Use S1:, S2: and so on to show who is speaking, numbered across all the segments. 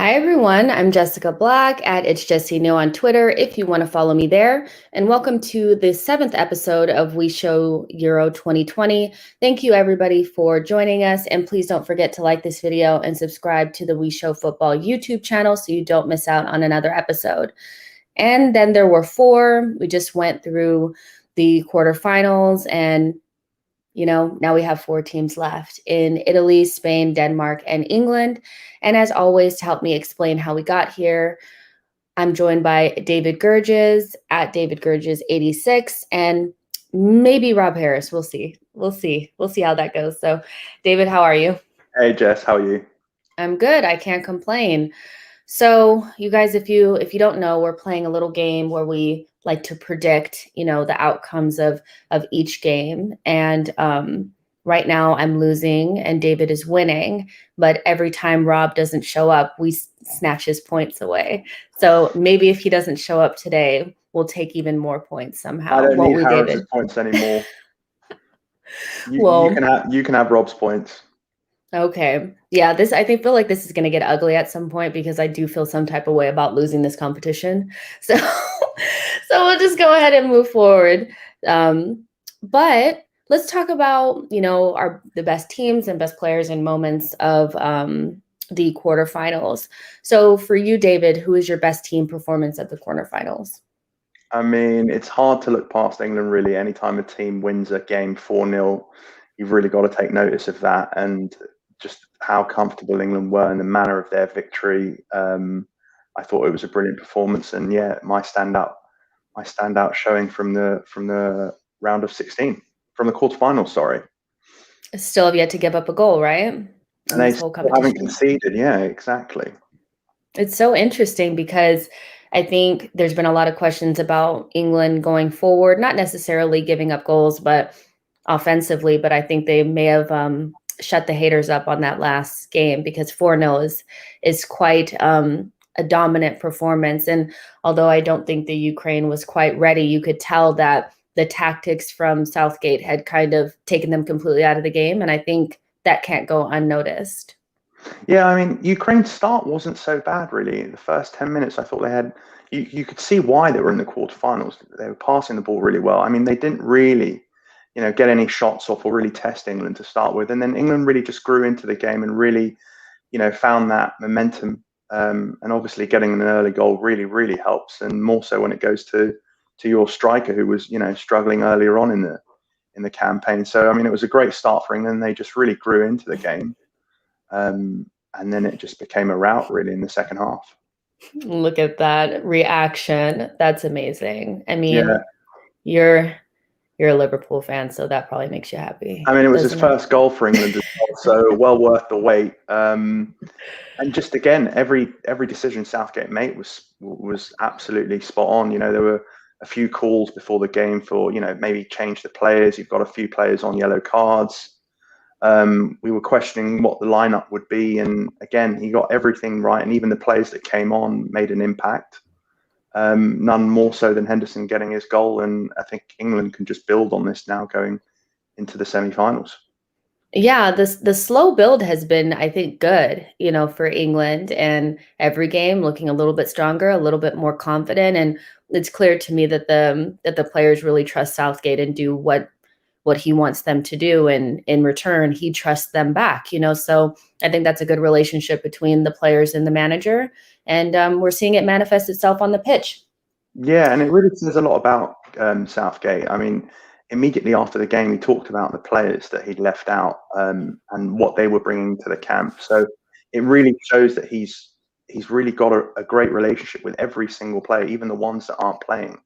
S1: Hi, everyone. I'm Jessica Black at It's Jessie New on Twitter if you want to follow me there. And welcome to the 7th episode of WeShow Euro 2020. Thank you, everybody, for joining us. And please don't forget to like this video and subscribe to the WeShow Football YouTube channel so you don't miss out on another episode. And then there were 4. We just went through the quarterfinals and now we have 4 teams left in Italy, Spain, Denmark, and England. And as always, to help me explain how we got here, I'm joined by David Gerges at David Gerges 86 and maybe Rob Harris. We'll see. We'll see how that goes. So, David, how are you?
S2: Hey, Jess, how are you?
S1: I'm good. I can't complain. So, you guys, if you don't know, we're playing a little game where we like to predict, the outcomes of each game. And right now I'm losing and David is winning, but every time Rob doesn't show up, we snatch his points away. So maybe if he doesn't show up today, we'll take even more points somehow.
S2: I don't need Harris's points anymore. You can have Rob's points.
S1: Okay. Yeah, I feel like this is going to get ugly at some point because I do feel some type of way about losing this competition. So we'll just go ahead and move forward. But let's talk about, the best teams and best players and moments of the quarterfinals. So for you, David, who is your best team performance at the quarterfinals?
S2: I mean, it's hard to look past England, really. Anytime a team wins a game 4-0, you've really got to take notice of that and just how comfortable England were and the manner of their victory. I thought it was a brilliant performance, and yeah, my standout showing from the round of 16, from the quarterfinals. Sorry,
S1: still have yet to give up a goal, right?
S2: And they still haven't conceded. Yeah, exactly.
S1: It's so interesting because I think there's been a lot of questions about England going forward, not necessarily giving up goals, but offensively. But I think they may have shut the haters up on that last game because 4-0 is quite a dominant performance. And although I don't think the Ukraine was quite ready, you could tell that the tactics from Southgate had kind of taken them completely out of the game. And I think that can't go unnoticed.
S2: Yeah, I mean, Ukraine's start wasn't so bad, really. The first 10 minutes, I thought they had, you could see why they were in the quarterfinals. They were passing the ball really well. I mean, they didn't really, get any shots off or really test England to start with. And then England really just grew into the game and really, found that momentum. And obviously getting an early goal really, really helps. And more so when it goes to your striker who was, struggling earlier on in the campaign. So, I mean, it was a great start for England. They just really grew into the game. And then it just became a rout really in the second half.
S1: Look at that reaction. That's amazing. I mean, you're a Liverpool fan, so that probably makes you happy.
S2: I mean, it was his first goal for England as well, so well worth the wait. And just again, every decision Southgate made was absolutely spot on. There were a few calls before the game for, maybe change the players. You've got a few players on yellow cards. We were questioning what the lineup would be, and again, he got everything right, and even the players that came on made an impact. None more so than Henderson getting his goal, and I think England can just build on this now going into the semi-finals.
S1: Yeah, the slow build has been, I think, good, for England, and every game looking a little bit stronger, a little bit more confident, and it's clear to me that the players really trust Southgate and do what he wants them to do, and in return he trusts them back. So I think that's a good relationship between the players and the manager, and we're seeing it manifest itself on the pitch.
S2: Yeah, and it really says a lot about Southgate. I mean, immediately after the game he talked about the players that he'd left out and what they were bringing to the camp. So it really shows that he's really got a great relationship with every single player, even the ones that aren't playing,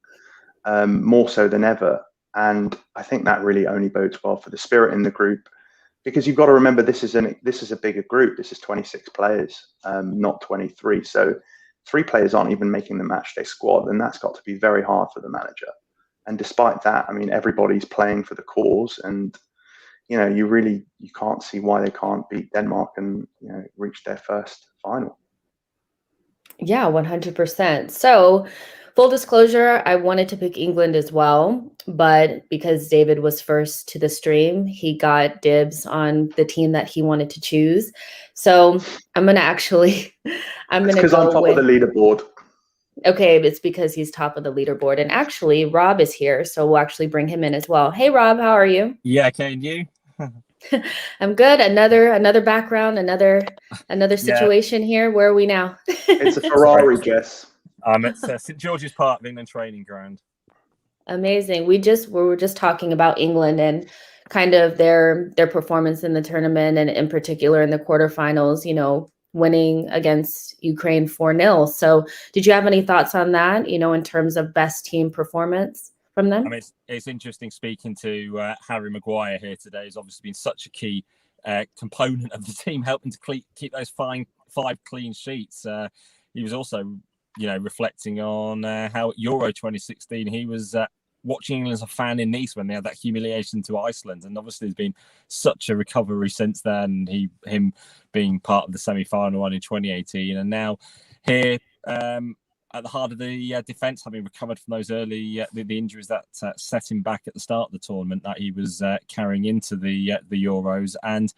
S2: more so than ever. And I think that really only bodes well for the spirit in the group, because you've got to remember this is a bigger group. This is 26 players, not 23. So 3 players aren't even making the matchday squad, and that's got to be very hard for the manager. And despite that, I mean, everybody's playing for the cause, and you can't see why they can't beat Denmark and reach their first final.
S1: Yeah, 100%. So, full disclosure, I wanted to pick England as well, but because David was first to the stream, he got dibs on the team that he wanted to choose. So I'm going to actually, I'm going to
S2: because I'm
S1: go
S2: top
S1: with,
S2: of the leaderboard.
S1: okay, it's because he's top of the leaderboard. And actually, Rob is here, so we'll actually bring him in as well. Hey, Rob, how are you?
S3: Yeah, okay, and you?
S1: I'm good. Another background, another situation here. Where are we now?
S2: It's a Ferrari, Jess.
S3: I'm at St George's Park, England training ground.
S1: Amazing. We were just talking about England and kind of their performance in the tournament, and in particular in the quarterfinals, you know, winning against Ukraine 4-0. So did you have any thoughts on that, you know, in terms of best team performance from them?
S3: I mean, it's interesting speaking to Harry Maguire here today. He's obviously been such a key component of the team, helping to keep those five clean sheets. He was also, you know, reflecting on how at Euro 2016 he was watching England as a fan in Nice when they had that humiliation to Iceland, and obviously there's been such a recovery since then. Him being part of the semi-final one in 2018, and now here at the heart of the defence, having recovered from those early the injuries that set him back at the start of the tournament that he was carrying into the Euros. And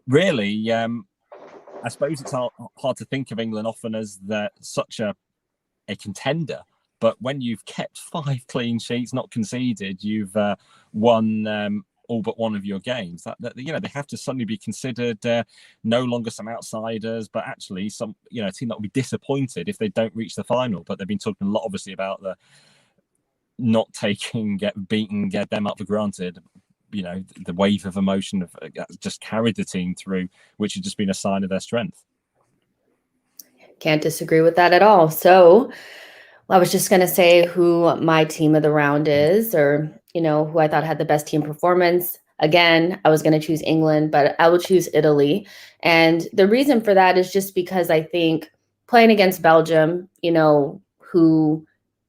S3: really, I suppose it's hard to think of England often as such a contender. But when you've kept 5 clean sheets, not conceded, you've won all but one of your games. That you know, they have to suddenly be considered no longer some outsiders, but actually some, you know, a team that will be disappointed if they don't reach the final. But they've been talking a lot, obviously, about the not getting beaten, get them up for granted. You know, the wave of emotion of just carried the team through, which has just been a sign of their strength.
S1: Can't disagree with that at all. So I was just going to say who my team of the round is, or, you know, who I thought had the best team performance. Again, I was going to choose England, but I will choose Italy. And the reason for that is just because I think playing against Belgium, you know, who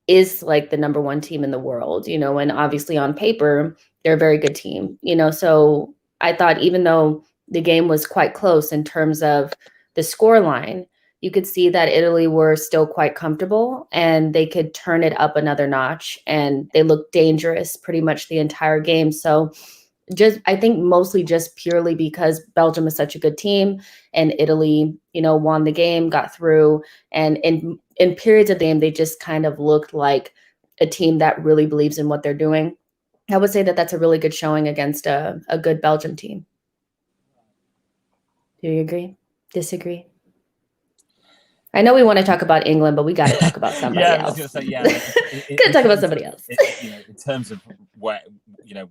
S1: is like the number 1 team in the world, you know, and obviously on paper, they're a very good team, you know. So I thought even though the game was quite close in terms of the score line, you could see that Italy were still quite comfortable and they could turn it up another notch, and they looked dangerous pretty much the entire game. So I think mostly just purely because Belgium is such a good team and Italy, you know, won the game, got through, and in periods of the game, they just kind of looked like a team that really believes in what they're doing. I would say that that's a really good showing against a good Belgium team. Do you agree? Disagree? I know we want to talk about England, but we got to talk about somebody else.
S3: I was going to say, yeah.
S1: Gotta talk about somebody else.
S3: You know, in terms of where, you know,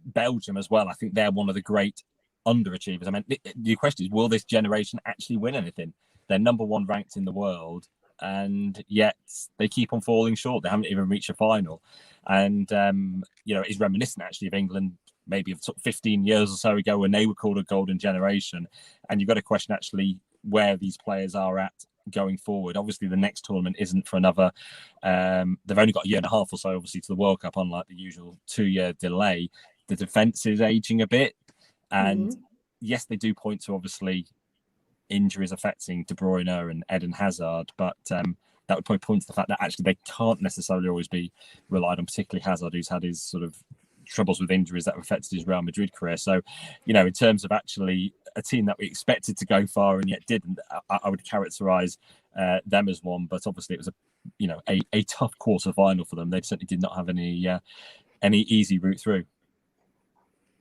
S3: Belgium as well, I think they're one of the great underachievers. I mean, the question is, will this generation actually win anything? They're number 1 ranked in the world, and yet they keep on falling short. They haven't even reached a final. And, you know, it's reminiscent actually of England maybe of 15 years or so ago when they were called a golden generation. And you've got to question actually where these players are at going forward. Obviously, the next tournament isn't for another. They've only got a year and a half or so, obviously, to the World Cup, unlike the usual 2-year delay. The defense is aging a bit. And yes, they do point to obviously injuries affecting De Bruyne and Eden Hazard, but that would probably point to the fact that actually they can't necessarily always be relied on, particularly Hazard, who's had his sort of troubles with injuries that have affected his Real Madrid career. So, you know, in terms of actually a team that we expected to go far and yet didn't, I would characterise them as one. But obviously, it was a tough quarter final for them. They certainly did not have any easy route through.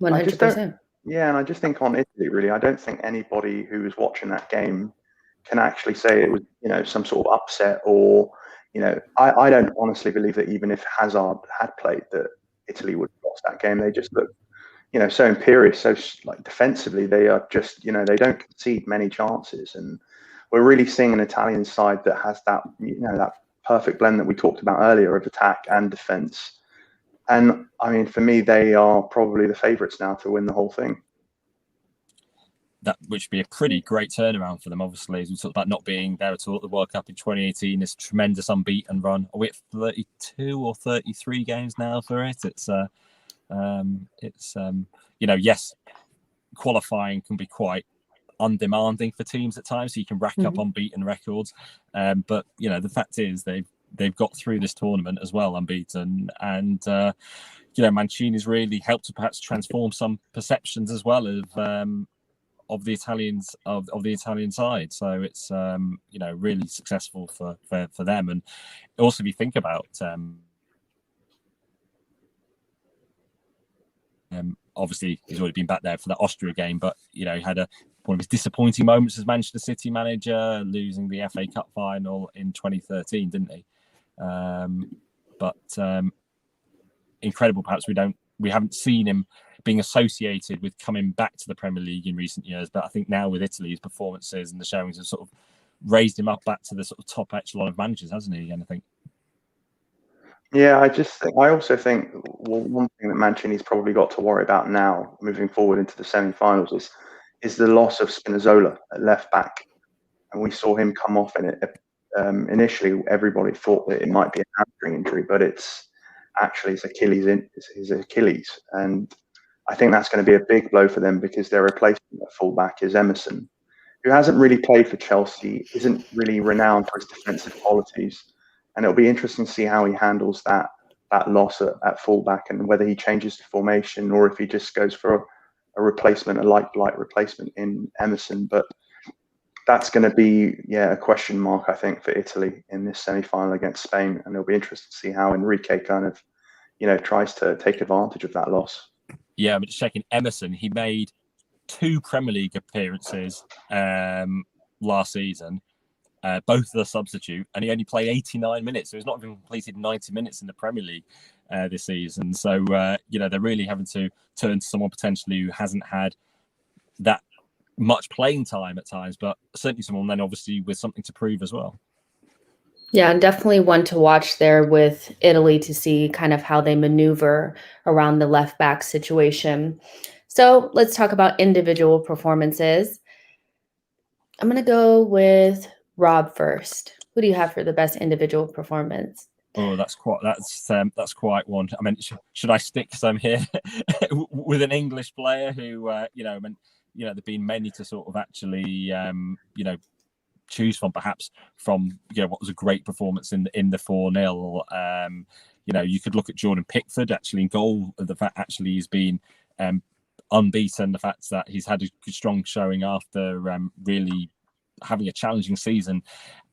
S1: 100%.
S2: Yeah, and I just think on Italy, really, I don't think anybody who was watching that game can actually say it was, you know, some sort of upset, or, you know, I don't honestly believe that even if Hazard had played, that Italy would have lost that game. They just look, you know, so imperious, so like defensively, they are just, you know, they don't concede many chances, and we're really seeing an Italian side that has that, you know, that perfect blend that we talked about earlier of attack and defense. And I mean, for me, they are probably the favourites now to win the whole thing.
S3: That which would be a pretty great turnaround for them, obviously, as we talked about not being there at all at the World Cup in 2018. This tremendous unbeaten run. Are we at 32 or 33 games now for it? It's you know, yes, qualifying can be quite undemanding for teams at times, so you can rack up unbeaten records. But you know, the fact is they've they've got through this tournament as well unbeaten, and Mancini's really helped to perhaps transform some perceptions as well of the Italians of the Italian side. So it's really successful for them. And also, if you think about obviously he's already been back there for the Austria game, but he had one of his disappointing moments as Manchester City manager, losing the FA Cup final in 2013, didn't he? But incredible. Perhaps we haven't seen him being associated with coming back to the Premier League in recent years, but I think now with Italy, his performances and the showings have sort of raised him up back to the sort of top echelon of managers, hasn't he? And I think.
S2: Yeah, I also think one thing that Mancini's probably got to worry about now, moving forward into the semi-finals, is the loss of Spinazzola at left back, and we saw him come off in it. Initially, everybody thought that it might be a hamstring injury, but it's actually his Achilles, and I think that's going to be a big blow for them because their replacement at fullback is Emerson, who hasn't really played for Chelsea, isn't really renowned for his defensive qualities, and it'll be interesting to see how he handles that loss at fullback and whether he changes the formation or if he just goes for a replacement, a light replacement in Emerson. But that's going to be a question mark, I think, for Italy in this semi-final against Spain, and it'll be interesting to see how Enrique kind of tries to take advantage of that loss.
S3: Yeah, I'm just checking. Emerson, he made 2 Premier League appearances last season, both of the substitute, and he only played 89 minutes. So he's not even completed 90 minutes in the Premier League this season. So, they're really having to turn to someone potentially who hasn't had that much playing time at times, but certainly someone then obviously with something to prove as well.
S1: Yeah, and definitely one to watch there with Italy to see kind of how they maneuver around the left back situation. So let's talk about individual performances. I'm going to go with Rob first. Who do you have for the best individual performance?
S3: Oh, that's quite one. I mean, should I stick because I'm here with an English player who, there've been many to sort of actually, choose from, perhaps from what was a great performance in the 4-0. You could look at Jordan Pickford actually in goal. The fact actually he's been unbeaten. The fact that he's had a strong showing after really having a challenging season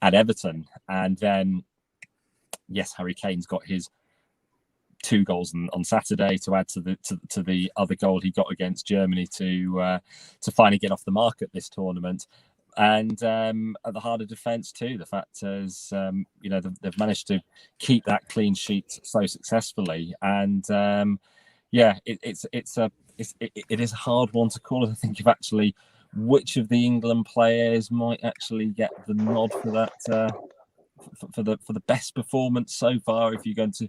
S3: at Everton, and then yes, Harry Kane's got his 2 goals on Saturday to add to the other goal he got against Germany to finally get off the mark at this tournament. And at the heart of defence too, the fact is they've managed to keep that clean sheet so successfully, and it is a hard one to call. I think of actually which of the England players might actually get the nod for that for the best performance so far. If you're going to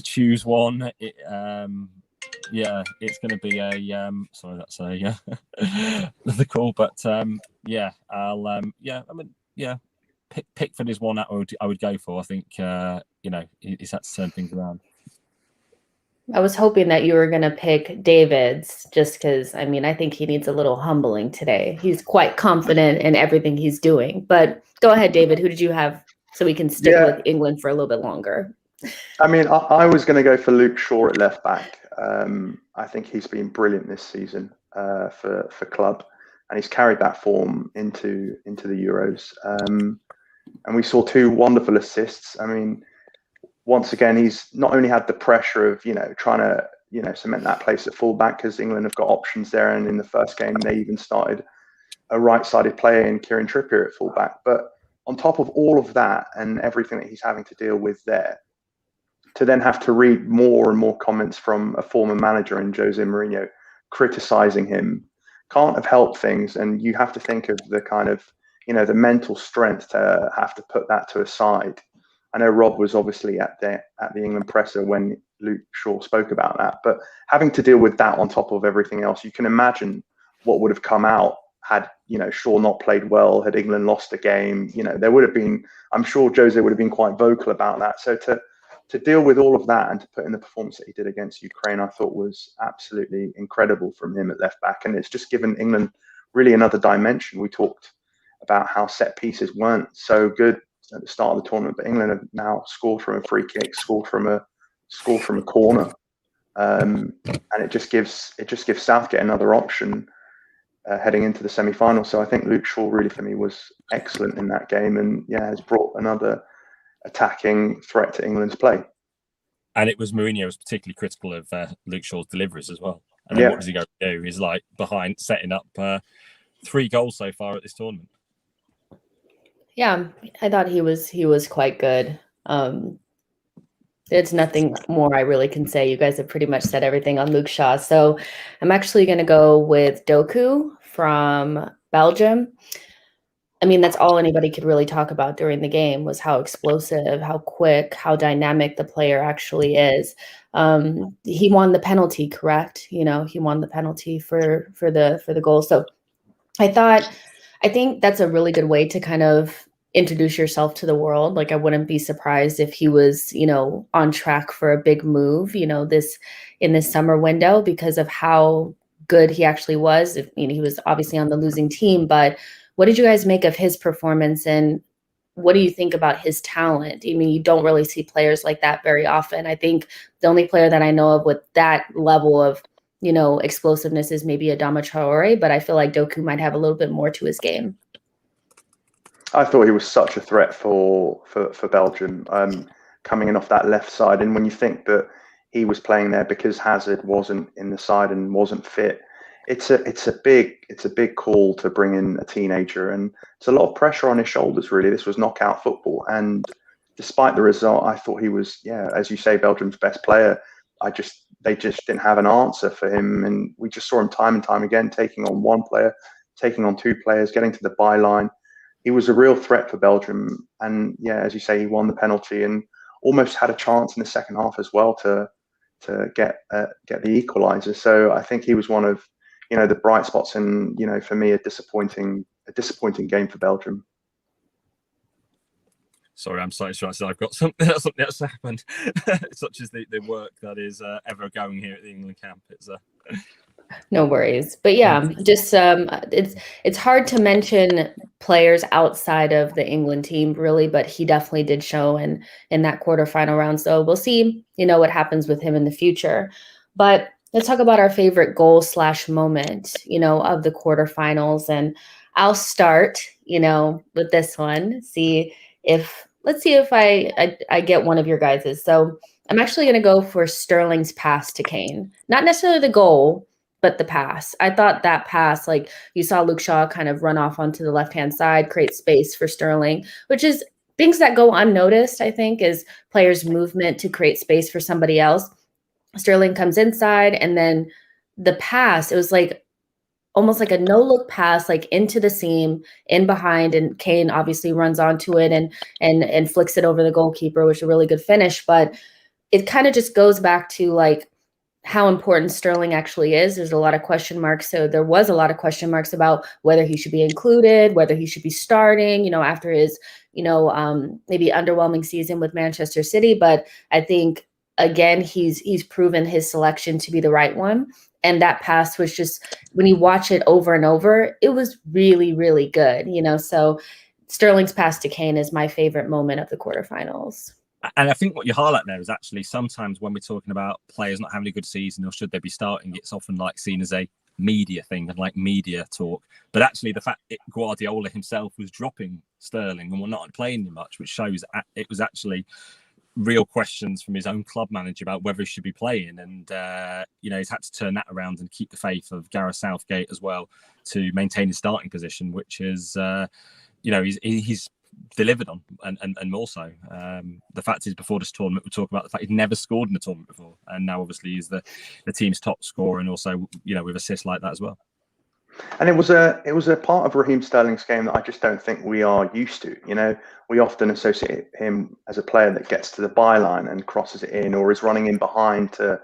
S3: choose one, it's going to be a sorry, that's the call, but Pickford is one that I would go for. I think he's had to turn things around.
S1: I was hoping that you were going to pick David's just because, I think he needs a little humbling today. He's quite confident in everything he's doing. But go ahead, David. Who did you have so we can stick with England for a little bit longer?
S2: I was going to go for Luke Shaw at left back. I think he's been brilliant this season for club, and he's carried that form into the Euros. And we saw 2 wonderful assists. Once again, he's not only had the pressure of trying to cement that place at fullback because England have got options there, and in the first game they even started a right-sided player in Kieran Trippier at fullback. But on top of all of that and everything that he's having to deal with there, to then have to read more and more comments from a former manager in Jose Mourinho criticizing him can't have helped things. And you have to think of the kind of the mental strength to have to put that to a side. I know Rob was obviously at the England presser when Luke Shaw spoke about that, but having to deal with that on top of everything else, you can imagine what would have come out had Shaw not played well, had England lost a game. There would have been, I'm sure Jose would have been quite vocal about that. So to deal with all of that and to put in the performance that he did against Ukraine, I thought was absolutely incredible from him at left back, and it's just given England really another dimension. We talked about how set pieces weren't so good at the start of the tournament, but England have now scored from a free kick, scored from a corner, and it just gives Southgate another option heading into the semi-final. So I think Luke Shaw really for me was excellent in that game, and has brought another attacking threat to England's play.
S3: And it was Mourinho was particularly critical of Luke Shaw's deliveries as well. And then what does he go to do? He's like behind setting up 3 goals so far at this tournament.
S1: Yeah, I thought he was quite good. It's nothing more I really can say. You guys have pretty much said everything on Luke Shaw. So I'm actually going to go with Doku from Belgium. I mean, that's all anybody could really talk about during the game was how explosive, how quick, how dynamic the player actually is. He won the penalty, correct? He won the penalty for the goal. So I think that's a really good way to kind of introduce yourself to the world. Like, I wouldn't be surprised if he was, on track for a big move, in this summer window because of how good he actually was. He was obviously on the losing team, but what did you guys make of his performance, and what do you think about his talent? I mean, you don't really see players like that very often. I think the only player that I know of with that level of, explosiveness is maybe Adama Traore, but I feel like Doku might have a little bit more to his game.
S2: I thought he was such a threat for Belgium, coming in off that left side. And when you think that he was playing there because Hazard wasn't in the side and wasn't fit, it's a big call to bring in a teenager, and it's a lot of pressure on his shoulders. Really, this was knockout football, and despite the result, I thought he was, as you say, Belgium's best player. They just didn't have an answer for him, and we just saw him time and time again taking on one player, taking on 2 players, getting to the byline. He was a real threat for Belgium, and as you say, he won the penalty and almost had a chance in the second half as well to get the equaliser. So I think he was one of the bright spots, and for me a disappointing game for Belgium.
S3: Sorry, I'm sorry. I've got something else happened, such as the work that is ever going here at the England camp. It's
S1: no worries, but just it's hard to mention players outside of the England team, really, but he definitely did show in that quarterfinal round. So we'll see, what happens with him in the future. But let's talk about our favorite goal / moment, of the quarterfinals, and I'll start, with this one. Let's see if I get one of your guys's. So I'm actually going to go for Sterling's pass to Kane. Not necessarily the goal, but the pass. I thought that pass, like you saw Luke Shaw kind of run off onto the left-hand side, create space for Sterling, which is things that go unnoticed, I think, is players' movement to create space for somebody else. Sterling comes inside, and then the pass, it was like almost like a no-look pass, like into the seam, in behind, and Kane obviously runs onto it and flicks it over the goalkeeper, which is a really good finish. But it kind of just goes back to like how important Sterling actually is. There's a lot of question marks. So there was a lot of question marks about whether he should be included, whether he should be starting, after his, maybe underwhelming season with Manchester City. But I think, again, he's proven his selection to be the right one. And that pass was just, when you watch it over and over, it was really, really good, So Sterling's pass to Kane is my favorite moment of the quarterfinals.
S3: And I think what you highlight there is actually sometimes when we're talking about players not having a good season or should they be starting, it's often like seen as a media thing and like media talk. But actually the fact that Guardiola himself was dropping Sterling and we're not playing him much, which shows it was actually real questions from his own club manager about whether he should be playing. And, he's had to turn that around and keep the faith of Gareth Southgate as well to maintain his starting position, which is, he's delivered on and more so. The fact is, before this tournament, we're talking about the fact he'd never scored in a tournament before. And now obviously he's the team's top scorer and also, with assists like that as well.
S2: And it was a part of Raheem Sterling's game that I just don't think we are used to. We often associate him as a player that gets to the byline and crosses it in, or is running in behind to,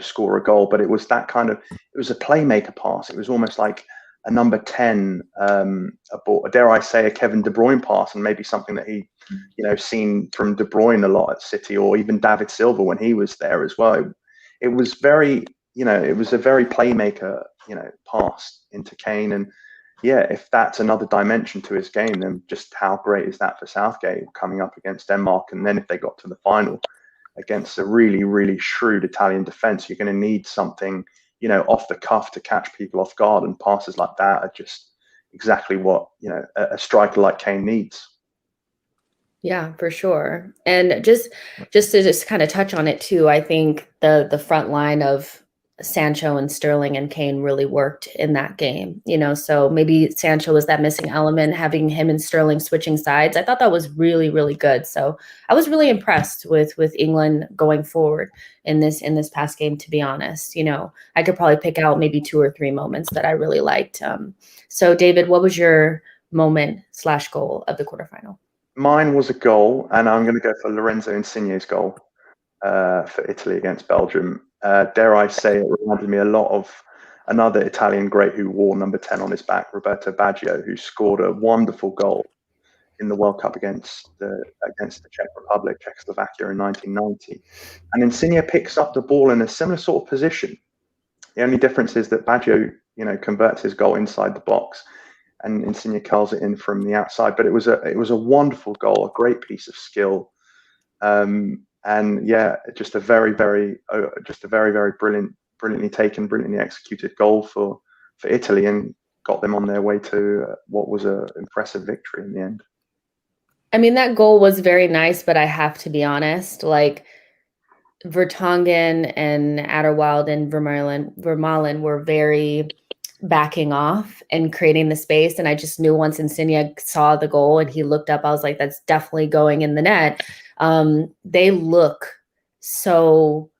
S2: score a goal. But it was that kind of, it was a playmaker pass. It was almost like a number 10, dare I say, a Kevin De Bruyne pass, and maybe something that he, seen from De Bruyne a lot at City, or even David Silva when he was there as well. It was very, it was a very playmaker, pass into Kane, and yeah, if that's another dimension to his game, then just how great is that for Southgate coming up against Denmark? And then if they got to the final against a really, really shrewd Italian defense, you're going to need something, off the cuff to catch people off guard. And passes like that are just exactly what, a striker like Kane needs.
S1: Yeah, for sure. And just to kind of touch on it too, I think the front line of Sancho and Sterling and Kane really worked in that game, so maybe Sancho was that missing element, having him and Sterling switching sides. I thought that was really, really good. So I was really impressed with England going forward in this past game, to be honest. I could probably pick out maybe 2 or 3 moments that I really liked. So David, what was your moment/goal of the quarterfinal?
S2: Mine was a goal, and I'm going to go for Lorenzo Insigne's goal for Italy against Belgium. Dare I say, it reminded me a lot of another Italian great who wore number 10 on his back, Roberto Baggio, who scored a wonderful goal in the World Cup against the Czech Republic, Czechoslovakia in 1990. And Insigne picks up the ball in a similar sort of position. The only difference is that Baggio, converts his goal inside the box, and Insigne curls it in from the outside. But it was a wonderful goal, a great piece of skill, and yeah, just a very, very brilliantly taken, brilliantly executed goal for Italy, and got them on their way to what was an impressive victory in the end.
S1: I mean, that goal was very nice, but I have to be honest, like Vertonghen and Adderwild and Vermaelen were very backing off and creating the space. And I just knew once Insigne saw the goal and he looked up, I was like, that's definitely going in the net. They look so,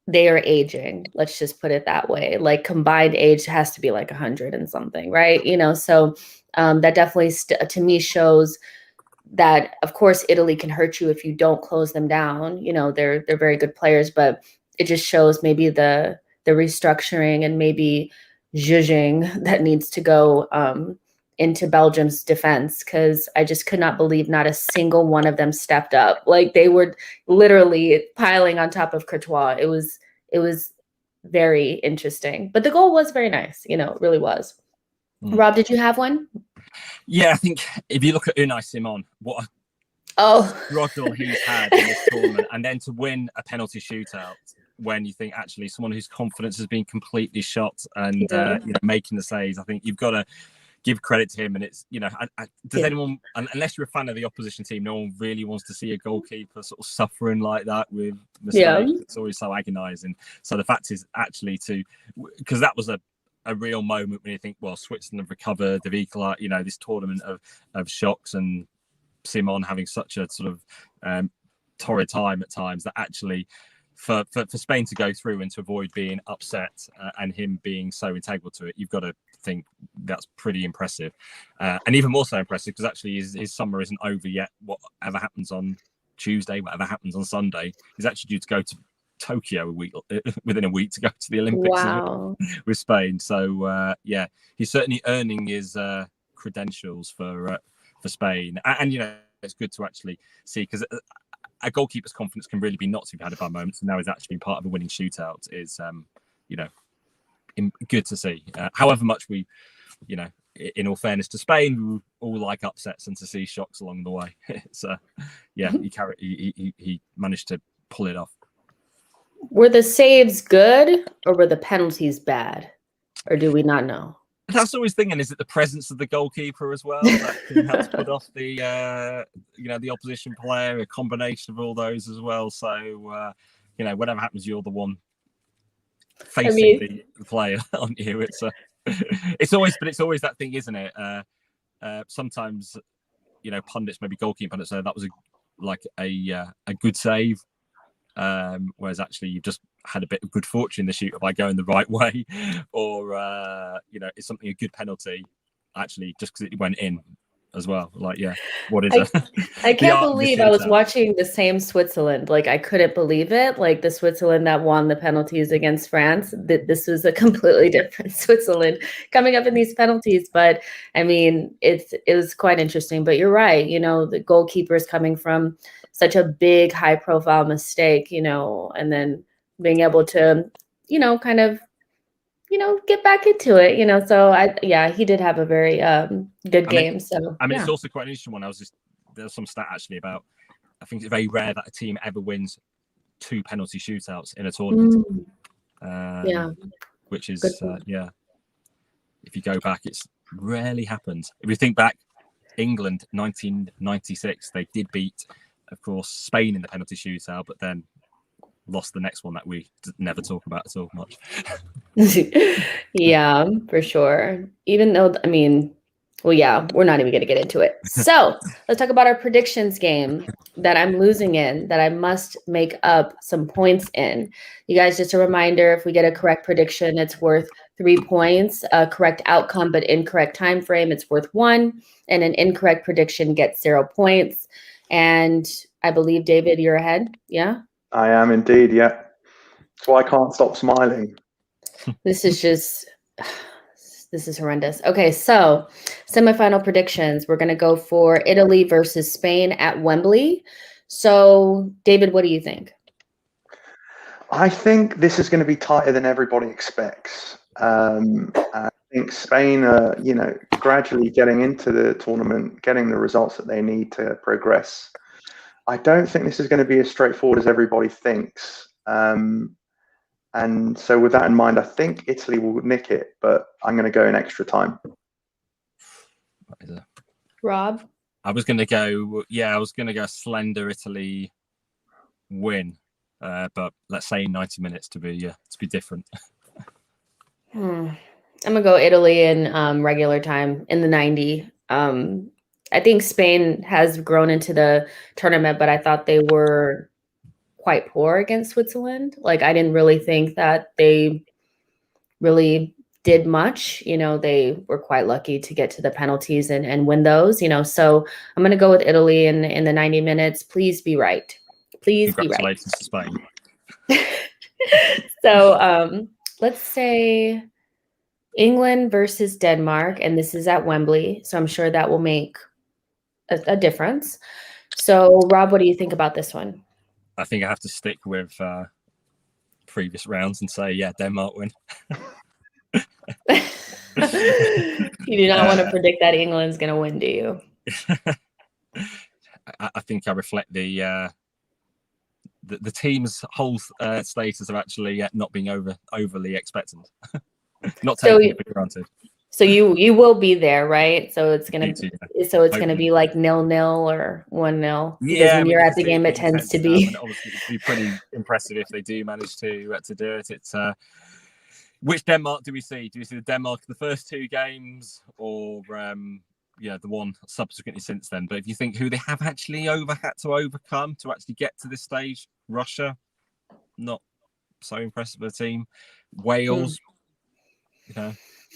S1: they are aging. Let's just put it that way. Like combined age has to be like 100 and something, right? So that definitely to me shows that, of course, Italy can hurt you if you don't close them down. They're very good players, but it just shows maybe the restructuring and maybe zhuzhing that needs to go into Belgium's defense, because I just could not believe not a single one of them stepped up. Like they were literally piling on top of Courtois. It was very interesting, but the goal was very nice. It really was. Rob, did you have one?
S3: Yeah, I think if you look at Unai Simon, what a struggle he's had in this tournament, and then to win a penalty shootout when you think actually someone whose confidence has been completely shot and making the saves, I think you've got to give credit to him. And it's does anyone, unless you're a fan of the opposition team, no one really wants to see a goalkeeper sort of suffering like that with mistakes. Yeah. It's always so agonizing. So the fact is actually because that was a real moment when you think, well, Switzerland have recovered, they've equalized, this tournament of shocks, and Simon having such a sort of torrid time at times, that actually for Spain to go through and to avoid being upset and him being so integral to it, you've got to think that's pretty impressive. And even more so impressive because actually his summer isn't over yet. Whatever happens on Tuesday, whatever happens on Sunday, he's actually due to go to Tokyo within a week to go to the Olympics. Wow. with Spain. So he's certainly earning his credentials for Spain, and it's good to actually see, because a goalkeeper's confidence can really be not to be had by moments, and now he's actually been part of a winning shootout is good to see. However much we in all fairness to Spain, we all like upsets and to see shocks along the way. So he managed to pull it off.
S1: Were the saves good or were the penalties bad? Or do we not know?
S3: That's always thinking, is it the presence of the goalkeeper as well that can help put off the the opposition player, a combination of all those as well. So whatever happens, you're the one facing the player, aren't you? It's always that thing, isn't it? Sometimes pundits, maybe goalkeeper pundits, say that was a good save. Whereas actually you've just had a bit of good fortune this shooter by going the right way, or it's something a good penalty actually just because it went in as well. What is it?
S1: I can't believe I was watching the same Switzerland. Like I couldn't believe it. Like the Switzerland that won the penalties against France, this was a completely different Switzerland coming up in these penalties. But I mean, it was quite interesting. But you're right. The goalkeepers coming from such a big, high-profile mistake, and then being able to, kind of get back into it. So he did have a very good game. So
S3: it's also quite an interesting one. There's some stat actually about, I think it's very rare that a team ever wins 2 penalty shootouts in a tournament. Which is if you go back, it's rarely happened. If you think back, England 1996, they did beat, of course, Spain in the penalty shootout, but then lost the next one that we never talk about at all much.
S1: Yeah, for sure. Even though, we're not even going to get into it. So let's talk about our predictions game that I'm losing in, that I must make up some points in. You guys, just a reminder, if we get a correct prediction, it's worth 3 points. A correct outcome, but incorrect time frame, it's worth 1. And an incorrect prediction gets 0 points. And I believe, David, you're ahead. Yeah?
S2: I am indeed, yeah. That's why I can't stop smiling.
S1: This is horrendous. Okay, so semifinal predictions. We're going to go for Italy versus Spain at Wembley. So, David, what do you think?
S2: I think this is going to be tighter than everybody expects. I think Spain are, gradually getting into the tournament, getting the results that they need to progress. I don't think this is going to be as straightforward as everybody thinks. And so with that in mind, I think Italy will nick it, but I'm going to go in extra time.
S1: Rob?
S3: I was going to go slender Italy win, but let's say 90 minutes to be different.
S1: I'm going to go Italy in regular time in the 90. I think Spain has grown into the tournament, but I thought they were quite poor against Switzerland. Like, I didn't really think that they really did much. They were quite lucky to get to the penalties and win those, so I'm going to go with Italy in the 90 minutes. Please be right. Please be right.
S3: Congratulations to Spain.
S1: So let's say England versus Denmark, and this is at Wembley, so I'm sure that will make a difference. So Rob, what do you think about this one?
S3: I think I have to stick with previous rounds and say, Denmark win.
S1: You do not want to predict that England's going to win, do you?
S3: I think I reflect the team's whole status of actually not being overly expectant, not taking it for granted.
S1: So you will be there, right? So it's gonna be like 0-0 or 1-0. Because when you're at the game, it tends to be.
S3: And obviously, it'd be pretty impressive if they do manage to do it. It's which Denmark do we see? Do we see the Denmark the first 2 games, or the one subsequently since then? But if you think who they have actually had to overcome to actually get to this stage, Russia, not so impressive a team. Wales,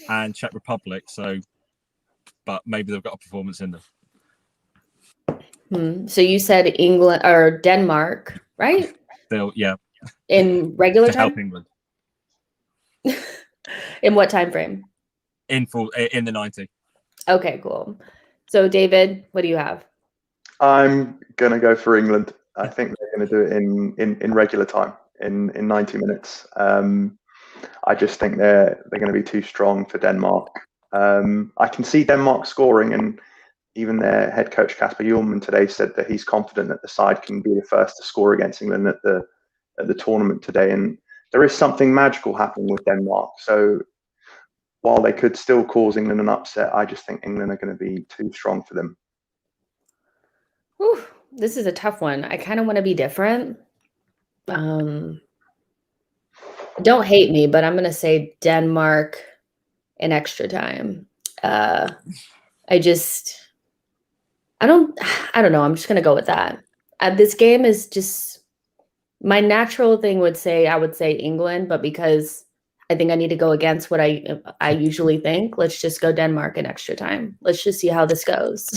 S3: and Czech Republic. So, but maybe they've got a performance in them.
S1: So you said England or Denmark, right?
S3: Still, yeah.
S1: In regular time?
S3: Help England.
S1: In what time frame?
S3: In the 90.
S1: Okay, cool. So David, what do you have?
S2: I'm gonna go for England. I think they're going to do it in regular time, in 90 minutes. I just think they're going to be too strong for Denmark. I can see Denmark scoring, and even their head coach Kasper Hjulmand today said that he's confident that the side can be the first to score against England at the tournament today. And there is something magical happening with Denmark. So while they could still cause England an upset, I just think England are going to be too strong for them.
S1: Whew, this is a tough one. I kind of want to be different. Don't hate me, but I'm going to say Denmark in extra time. I don't know. I'm just going to go with that. This game is just, my natural thing I would say England, but because I think I need to go against what I usually think, let's just go Denmark in extra time. Let's just see how this goes.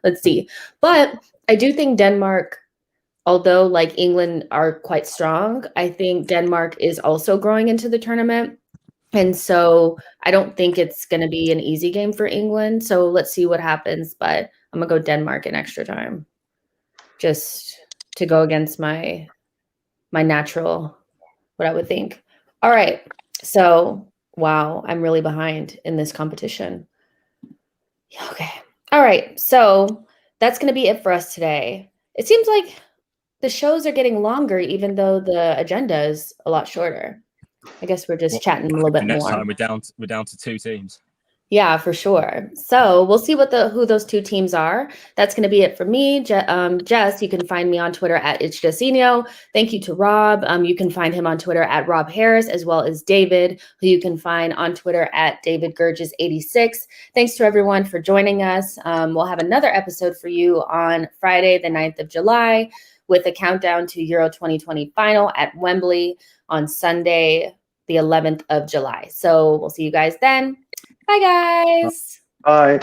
S1: Let's see. But I do think Denmark, although like England are quite strong, I think Denmark is also growing into the tournament. And so I don't think it's going to be an easy game for England. So let's see what happens. But I'm going to go Denmark in extra time, just to go against my natural, what I would think. All right. So Wow, I'm really behind in this competition. Okay. All right. So that's going to be it for us today. It seems like the shows are getting longer, even though the agenda is a lot shorter. I guess we're just chatting a little bit
S3: Next
S1: more.
S3: time we're down to 2 teams.
S1: Yeah, for sure. So we'll see who those 2 teams are. That's going to be it for me. Jess, you can find me on Twitter at @It'sJessino. Thank you to Rob. You can find him on Twitter at Rob Harris, as well as David, who you can find on Twitter at DavidGerges86. Thanks to everyone for joining us. We'll have another episode for you on Friday, the 9th of July, with a countdown to Euro 2020 final at Wembley on Sunday, the 11th of July. So we'll see you guys then. Bye, guys.
S2: Bye.